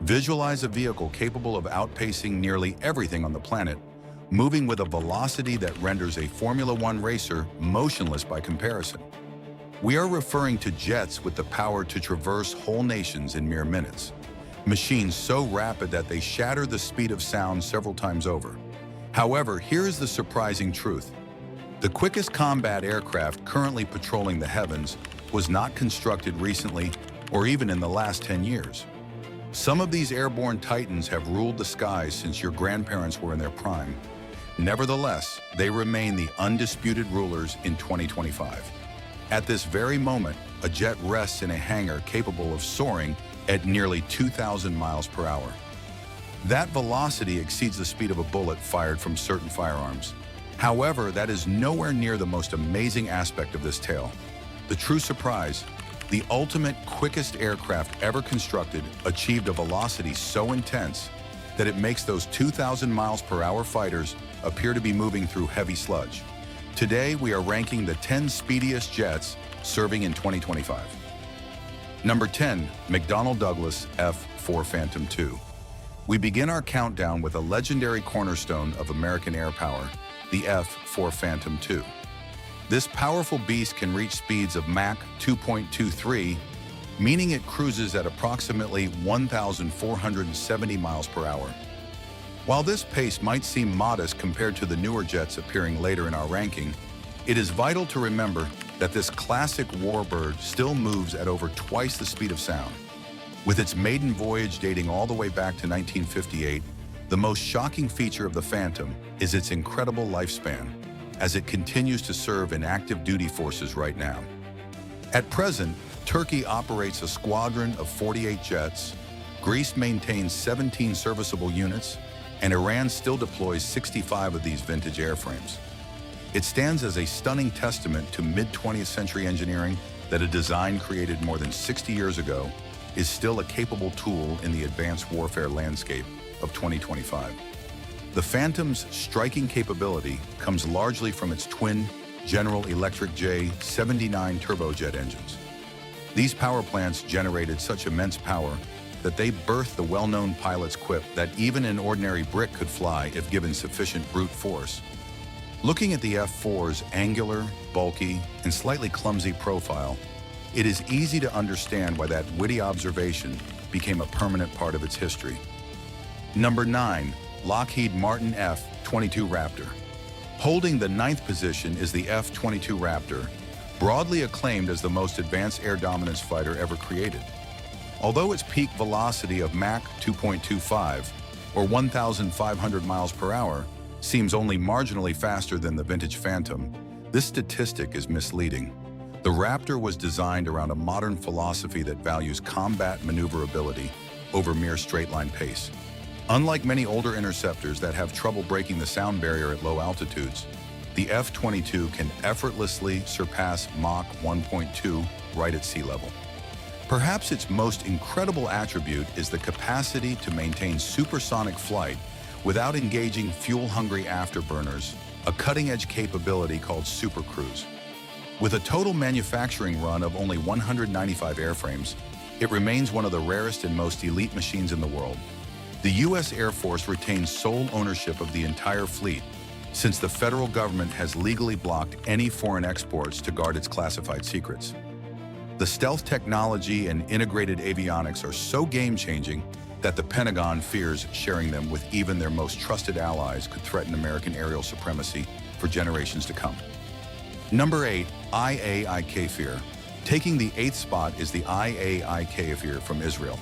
Visualize a vehicle capable of outpacing nearly everything on the planet, moving with a velocity that renders a Formula One racer motionless by comparison. We are referring to jets with the power to traverse whole nations in mere minutes. Machines so rapid that they shatter the speed of sound several times over. However, here is the surprising truth. The quickest combat aircraft currently patrolling the heavens was not constructed recently or even in the last 10 years. Some of these airborne titans have ruled the skies since your grandparents were in their prime. Nevertheless, they remain the undisputed rulers in 2025. At this very moment, a jet rests in a hangar capable of soaring at nearly 2,000 miles per hour. That velocity exceeds the speed of a bullet fired from certain firearms. However, that is nowhere near the most amazing aspect of this tale. The true surprise: the ultimate quickest aircraft ever constructed achieved a velocity so intense that it makes those 2,000 miles per hour fighters appear to be moving through heavy sludge. Today, we are ranking the 10 speediest jets serving in 2025. Number 10, McDonnell Douglas F-4 Phantom II. We begin our countdown with a legendary cornerstone of American air power, the F-4 Phantom II. This powerful beast can reach speeds of Mach 2.23, meaning it cruises at approximately 1,470 miles per hour. While this pace might seem modest compared to the newer jets appearing later in our ranking, it is vital to remember that this classic warbird still moves at over twice the speed of sound. With its maiden voyage dating all the way back to 1958, the most shocking feature of the Phantom is its incredible lifespan, as it continues to serve in active duty forces right now. At present, Turkey operates a squadron of 48 jets, Greece maintains 17 serviceable units, and Iran still deploys 65 of these vintage airframes. It stands as a stunning testament to mid-20th century engineering that a design created more than 60 years ago is still a capable tool in the advanced warfare landscape of 2025. The Phantom's striking capability comes largely from its twin General Electric J79 turbojet engines. These power plants generated such immense power that they birthed the well-known pilot's quip that even an ordinary brick could fly if given sufficient brute force. Looking at the F-4's angular, bulky, and slightly clumsy profile, it is easy to understand why that witty observation became a permanent part of its history. Number 9, Lockheed Martin F-22 Raptor. Holding the 9th position is the F-22 Raptor, broadly acclaimed as the most advanced air dominance fighter ever created. Although its peak velocity of Mach 2.25, or 1,500 miles per hour, seems only marginally faster than the vintage Phantom, this statistic is misleading. The Raptor was designed around a modern philosophy that values combat maneuverability over mere straight-line pace. Unlike many older interceptors that have trouble breaking the sound barrier at low altitudes, the F-22 can effortlessly surpass Mach 1.2 right at sea level. Perhaps its most incredible attribute is the capacity to maintain supersonic flight without engaging fuel-hungry afterburners, a cutting-edge capability called supercruise. With a total manufacturing run of only 195 airframes, it remains one of the rarest and most elite machines in the world. The U.S. Air Force retains sole ownership of the entire fleet, since the federal government has legally blocked any foreign exports to guard its classified secrets. The stealth technology and integrated avionics are so game-changing that the Pentagon fears sharing them with even their most trusted allies could threaten American aerial supremacy for generations to come. Number 8, IAI Kfir. Taking the 8th spot is the IAI Kfir from Israel,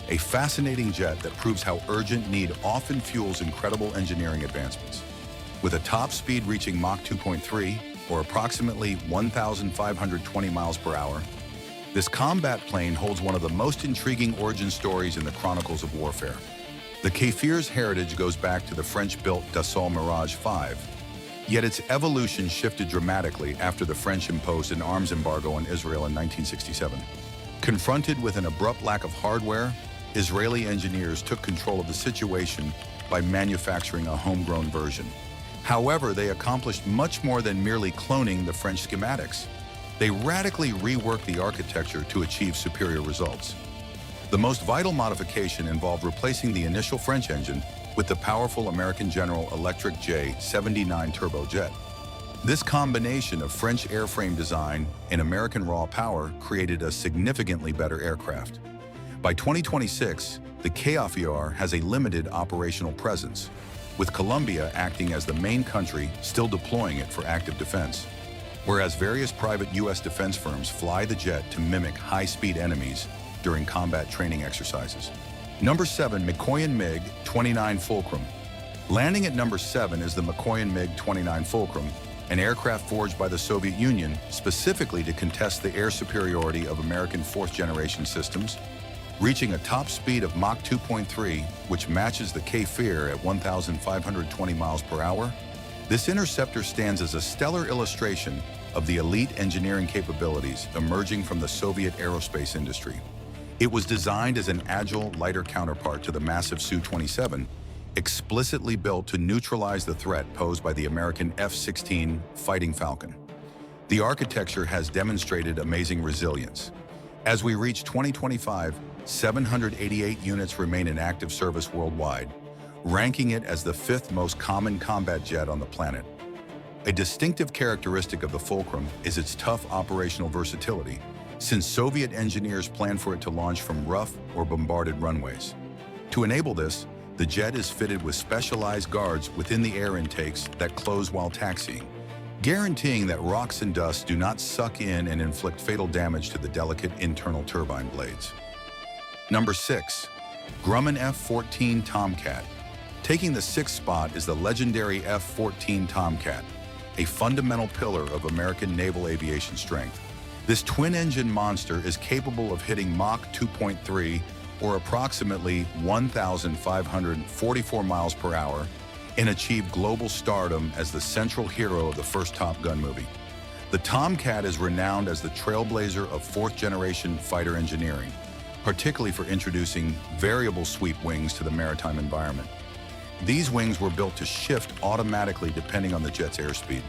a fascinating jet that proves how urgent need often fuels incredible engineering advancements. With a top speed reaching Mach 2.3, or approximately 1,520 miles per hour, this combat plane holds one of the most intriguing origin stories in the chronicles of warfare. The Kfir's heritage goes back to the French-built Dassault Mirage 5, yet its evolution shifted dramatically after the French imposed an arms embargo on Israel in 1967. Confronted with an abrupt lack of hardware, Israeli engineers took control of the situation by manufacturing a homegrown version. However, they accomplished much more than merely cloning the French schematics. They radically reworked the architecture to achieve superior results. The most vital modification involved replacing the initial French engine with the powerful American General Electric J-79 turbojet. This combination of French airframe design and American raw power created a significantly better aircraft. By 2026, the Kfir has a limited operational presence, with Colombia acting as the main country still deploying it for active defense, whereas various private U.S. defense firms fly the jet to mimic high-speed enemies during combat training exercises. Number 7, Mikoyan MiG-29 Fulcrum. Landing at number 7 is the Mikoyan MiG-29 Fulcrum, an aircraft forged by the Soviet Union specifically to contest the air superiority of American fourth-generation systems, reaching a top speed of Mach 2.3, which matches the Kfir at 1,520 miles per hour. This interceptor stands as a stellar illustration of the elite engineering capabilities emerging from the Soviet aerospace industry. It was designed as an agile, lighter counterpart to the massive Su-27, explicitly built to neutralize the threat posed by the American F-16 Fighting Falcon. The architecture has demonstrated amazing resilience. As we reach 2025, 788 units remain in active service worldwide, ranking it as the 5th most common combat jet on the planet. A distinctive characteristic of the Fulcrum is its tough operational versatility, since Soviet engineers planned for it to launch from rough or bombarded runways. To enable this, the jet is fitted with specialized guards within the air intakes that close while taxiing, guaranteeing that rocks and dust do not suck in and inflict fatal damage to the delicate internal turbine blades. Number 6, Grumman F-14 Tomcat. Taking the 6th spot is the legendary F-14 Tomcat, a fundamental pillar of American naval aviation strength. This twin-engine monster is capable of hitting Mach 2.3, or approximately 1,544 miles per hour, and achieve global stardom as the central hero of the first Top Gun movie. The Tomcat is renowned as the trailblazer of fourth-generation fighter engineering, particularly for introducing variable sweep wings to the maritime environment. These wings were built to shift automatically depending on the jet's airspeed.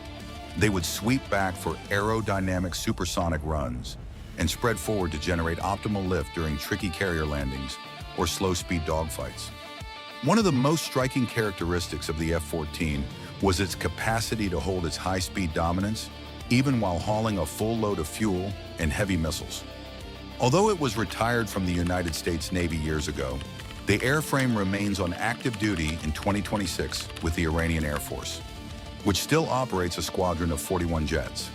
They would sweep back for aerodynamic supersonic runs and spread forward to generate optimal lift during tricky carrier landings or slow-speed dogfights. One of the most striking characteristics of the F-14 was its capacity to hold its high-speed dominance, even while hauling a full load of fuel and heavy missiles. Although it was retired from the United States Navy years ago, the airframe remains on active duty in 2026 with the Iranian Air Force, which still operates a squadron of 41 jets.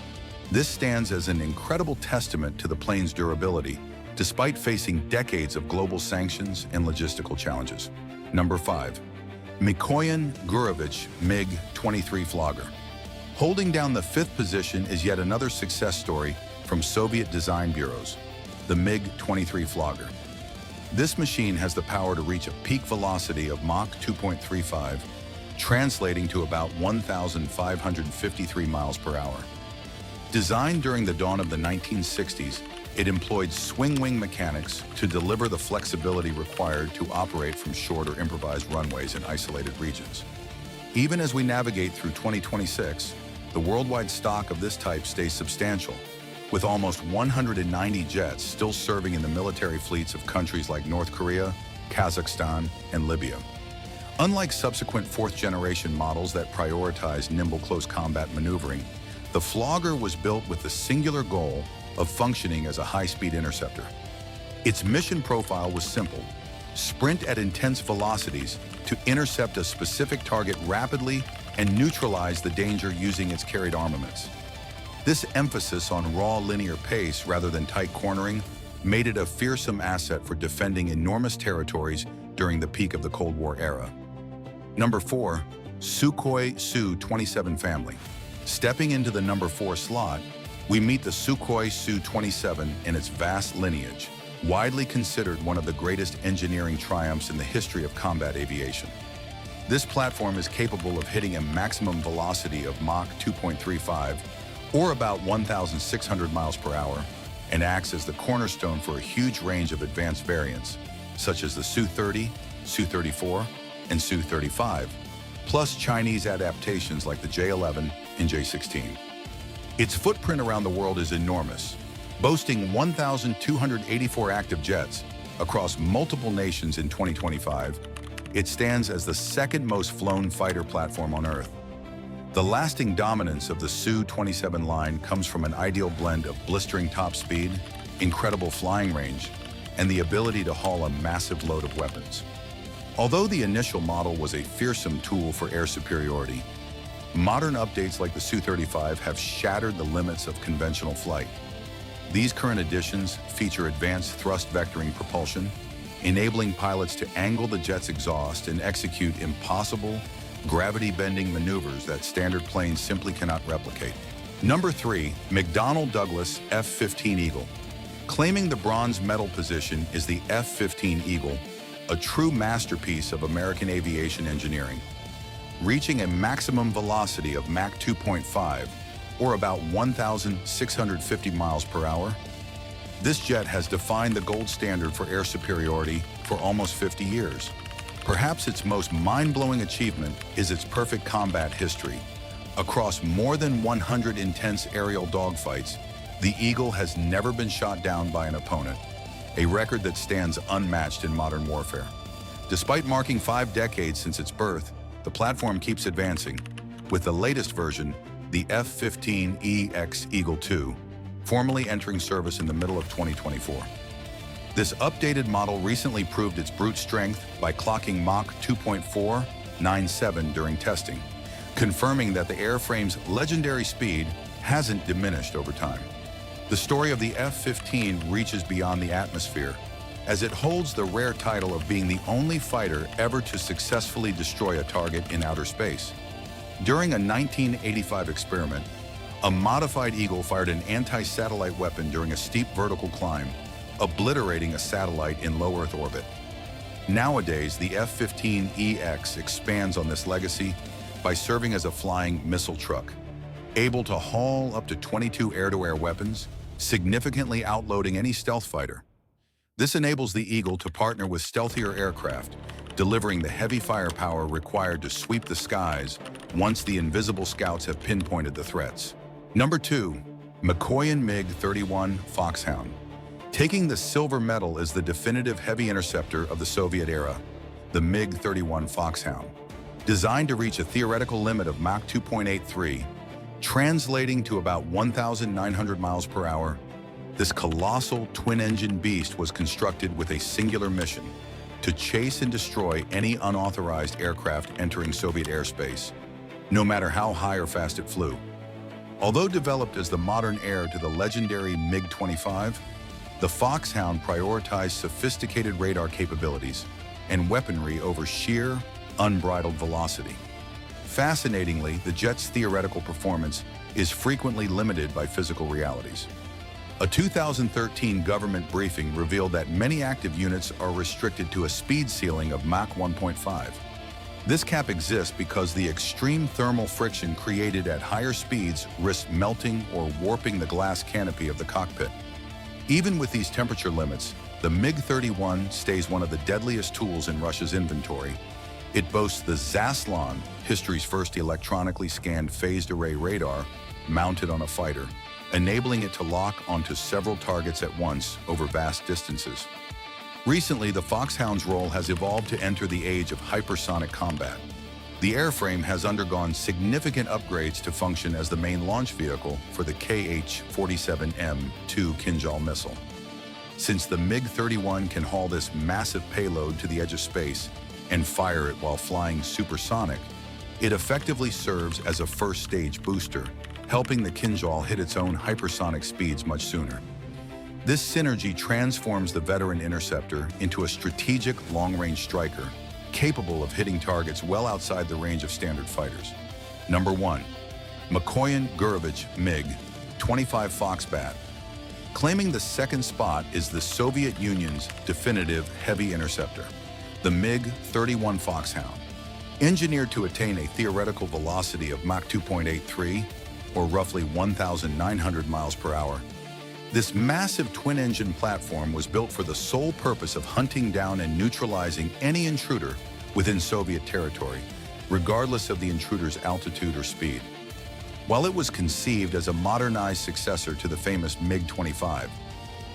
This stands as an incredible testament to the plane's durability, despite facing decades of global sanctions and logistical challenges. Number 5, Mikoyan-Gurevich MiG-23 Flogger. Holding down the 5th position is yet another success story from Soviet design bureaus, the MiG-23 Flogger. This machine has the power to reach a peak velocity of Mach 2.35, translating to about 1,553 miles per hour. Designed during the dawn of the 1960s, it employed swing-wing mechanics to deliver the flexibility required to operate from short or improvised runways in isolated regions. Even as we navigate through 2026, the worldwide stock of this type stays substantial, with almost 190 jets still serving in the military fleets of countries like North Korea, Kazakhstan, and Libya. Unlike subsequent fourth-generation models that prioritize nimble close combat maneuvering, the Flogger was built with the singular goal of functioning as a high-speed interceptor. Its mission profile was simple: sprint at intense velocities to intercept a specific target rapidly and neutralize the danger using its carried armaments. This emphasis on raw linear pace rather than tight cornering made it a fearsome asset for defending enormous territories during the peak of the Cold War era. Number 4, Sukhoi Su-27 family. Stepping into the number 4 slot, we meet the Sukhoi Su-27 in its vast lineage, widely considered one of the greatest engineering triumphs in the history of combat aviation. This platform is capable of hitting a maximum velocity of Mach 2.35, or about 1,600 miles per hour, and acts as the cornerstone for a huge range of advanced variants, such as the Su-30, Su-34, and Su-35, plus Chinese adaptations like the J-11 and J-16. Its footprint around the world is enormous, boasting 1,284 active jets Across multiple nations in 2025, it stands as the second most flown fighter platform on Earth. The lasting dominance of the Su-27 line comes from an ideal blend of blistering top speed, incredible flying range, and the ability to haul a massive load of weapons. Although the initial model was a fearsome tool for air superiority, modern updates like the Su-35 have shattered the limits of conventional flight. These current additions feature advanced thrust vectoring propulsion, enabling pilots to angle the jet's exhaust and execute impossible, gravity-bending maneuvers that standard planes simply cannot replicate. Number 3, McDonnell Douglas F-15 Eagle. Claiming the bronze medal position is the F-15 Eagle, a true masterpiece of American aviation engineering. Reaching a maximum velocity of Mach 2.5, or about 1,650 miles per hour, this jet has defined the gold standard for air superiority for almost 50 years. Perhaps its most mind-blowing achievement is its perfect combat history. Across more than 100 intense aerial dogfights, the Eagle has never been shot down by an opponent, a record that stands unmatched in modern warfare. Despite marking 5 decades since its birth, the platform keeps advancing, with the latest version, the F-15EX Eagle II, formally entering service in the middle of 2024. This updated model recently proved its brute strength by clocking Mach 2.497 during testing, confirming that the airframe's legendary speed hasn't diminished over time. The story of the F-15 reaches beyond the atmosphere, as it holds the rare title of being the only fighter ever to successfully destroy a target in outer space. During a 1985 experiment, a modified Eagle fired an anti-satellite weapon during a steep vertical climb, obliterating a satellite in low Earth orbit. Nowadays, the F-15EX expands on this legacy by serving as a flying missile truck, able to haul up to 22 air-to-air weapons, significantly outloading any stealth fighter. This enables the Eagle to partner with stealthier aircraft, delivering the heavy firepower required to sweep the skies once the invisible scouts have pinpointed the threats. Number 2, Mikoyan MiG-31 Foxhound. Taking the silver medal is the definitive heavy interceptor of the Soviet era, the MiG-31 Foxhound. Designed to reach a theoretical limit of Mach 2.83, translating to about 1,900 miles per hour, this colossal twin-engine beast was constructed with a singular mission: to chase and destroy any unauthorized aircraft entering Soviet airspace, no matter how high or fast it flew. Although developed as the modern heir to the legendary MiG-25, the Foxhound prioritized sophisticated radar capabilities and weaponry over sheer, unbridled velocity. Fascinatingly, the jet's theoretical performance is frequently limited by physical realities. A 2013 government briefing revealed that many active units are restricted to a speed ceiling of Mach 1.5. This cap exists because the extreme thermal friction created at higher speeds risks melting or warping the glass canopy of the cockpit. Even with these temperature limits, the MiG-31 stays one of the deadliest tools in Russia's inventory. It boasts the Zaslon, history's first electronically scanned phased array radar, mounted on a fighter, enabling it to lock onto several targets at once over vast distances. Recently, the Foxhound's role has evolved to enter the age of hypersonic combat. The airframe has undergone significant upgrades to function as the main launch vehicle for the Kh-47M2 Kinjal missile. Since the MiG-31 can haul this massive payload to the edge of space and fire it while flying supersonic, it effectively serves as a first-stage booster, helping the Kinjal hit its own hypersonic speeds much sooner. This synergy transforms the veteran interceptor into a strategic long-range striker, capable of hitting targets well outside the range of standard fighters. Number 1, Mikoyan-Gurevich MiG-25 Foxbat. Claiming the second spot is the Soviet Union's definitive heavy interceptor, the MiG-31 Foxhound. Engineered to attain a theoretical velocity of Mach 2.83, or roughly 1,900 miles per hour, this massive twin-engine platform was built for the sole purpose of hunting down and neutralizing any intruder within Soviet territory, regardless of the intruder's altitude or speed. While it was conceived as a modernized successor to the famous MiG-25,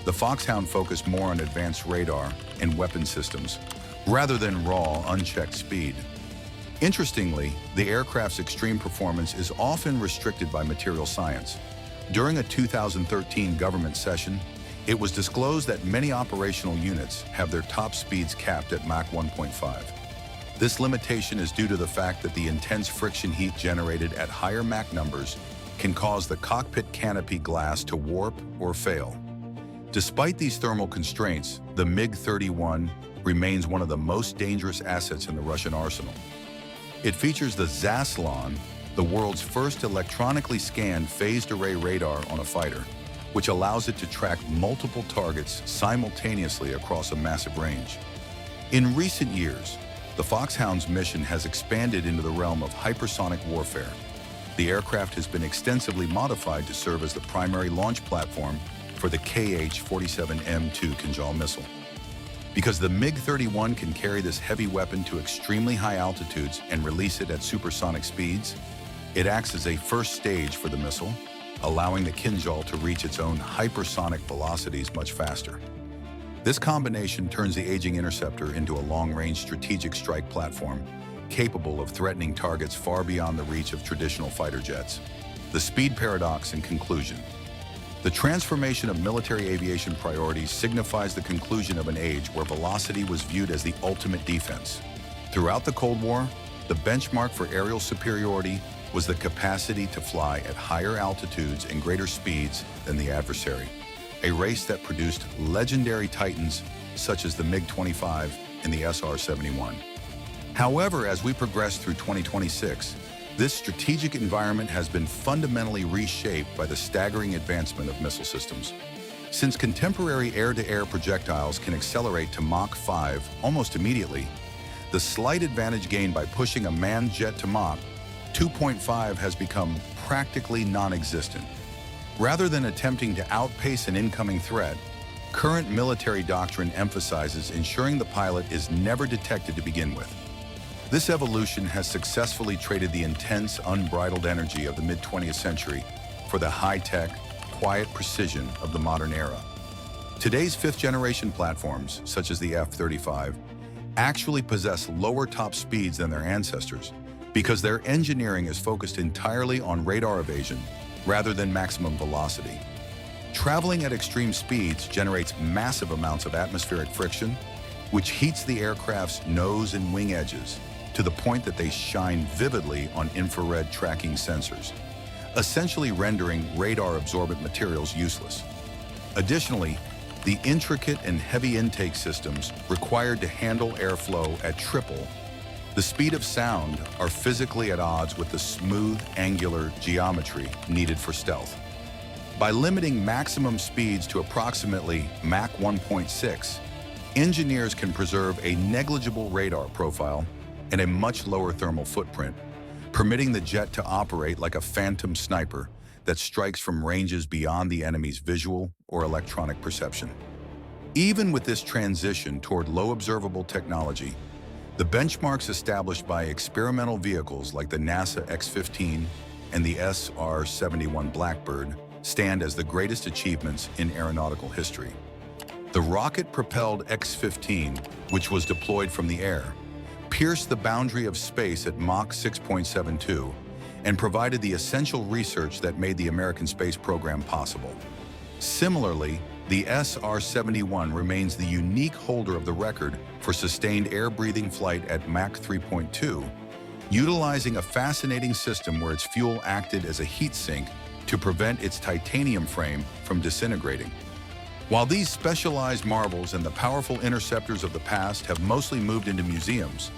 The Foxhound focused more on advanced radar and weapon systems, rather than raw, unchecked speed. Interestingly, the aircraft's extreme performance is often restricted by material science. During a 2013 government session, it was disclosed that many operational units have their top speeds capped at Mach 1.5. This limitation is due to the fact that the intense friction heat generated at higher Mach numbers can cause the cockpit canopy glass to warp or fail. Despite these thermal constraints, the MiG-31 remains one of the most dangerous assets in the Russian arsenal. It features the Zaslon, the world's first electronically scanned phased array radar on a fighter, which allows it to track multiple targets simultaneously across a massive range. In recent years, the Foxhound's mission has expanded into the realm of hypersonic warfare. The aircraft has been extensively modified to serve as the primary launch platform for the Kh-47M2 Kinjal missile. Because the MiG-31 can carry this heavy weapon to extremely high altitudes and release it at supersonic speeds, it acts as a first stage for the missile, allowing the Kinjal to reach its own hypersonic velocities much faster. This combination turns the aging interceptor into a long-range strategic strike platform capable of threatening targets far beyond the reach of traditional fighter jets. The speed paradox in conclusion. The transformation of military aviation priorities signifies the conclusion of an age where velocity was viewed as the ultimate defense. Throughout the Cold War, the benchmark for aerial superiority was the capacity to fly at higher altitudes and greater speeds than the adversary, a race that produced legendary titans such as the MiG-25 and the SR-71. However, as we progress through 2026, this strategic environment has been fundamentally reshaped by the staggering advancement of missile systems. Since contemporary air-to-air projectiles can accelerate to Mach 5 almost immediately, the slight advantage gained by pushing a manned jet to Mach 2.5 has become practically non-existent. Rather than attempting to outpace an incoming threat, current military doctrine emphasizes ensuring the pilot is never detected to begin with. This evolution has successfully traded the intense, unbridled energy of the mid-20th century for the high-tech, quiet precision of the modern era. Today's fifth-generation platforms, such as the F-35, actually possess lower top speeds than their ancestors because their engineering is focused entirely on radar evasion rather than maximum velocity. Traveling at extreme speeds generates massive amounts of atmospheric friction, which heats the aircraft's nose and wing edges to the point that they shine vividly on infrared tracking sensors, essentially rendering radar-absorbent materials useless. Additionally, the intricate and heavy intake systems required to handle airflow at triple the speed of sound are physically at odds with the smooth, angular geometry needed for stealth. By limiting maximum speeds to approximately Mach 1.6, engineers can preserve a negligible radar profile and a much lower thermal footprint, permitting the jet to operate like a phantom sniper that strikes from ranges beyond the enemy's visual or electronic perception. Even with this transition toward low observable technology, the benchmarks established by experimental vehicles like the NASA X-15 and the SR-71 Blackbird stand as the greatest achievements in aeronautical history. The rocket-propelled X-15, which was deployed from the air, pierced the boundary of space at Mach 6.72 and provided the essential research that made the American space program possible. Similarly, the SR-71 remains the unique holder of the record for sustained air-breathing flight at Mach 3.2, utilizing a fascinating system where its fuel acted as a heat sink to prevent its titanium frame from disintegrating. While these specialized marvels and the powerful interceptors of the past have mostly moved into museums,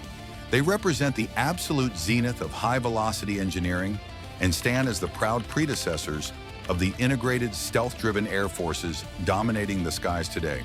they represent the absolute zenith of high-velocity engineering and stand as the proud predecessors of the integrated, stealth-driven air forces dominating the skies today.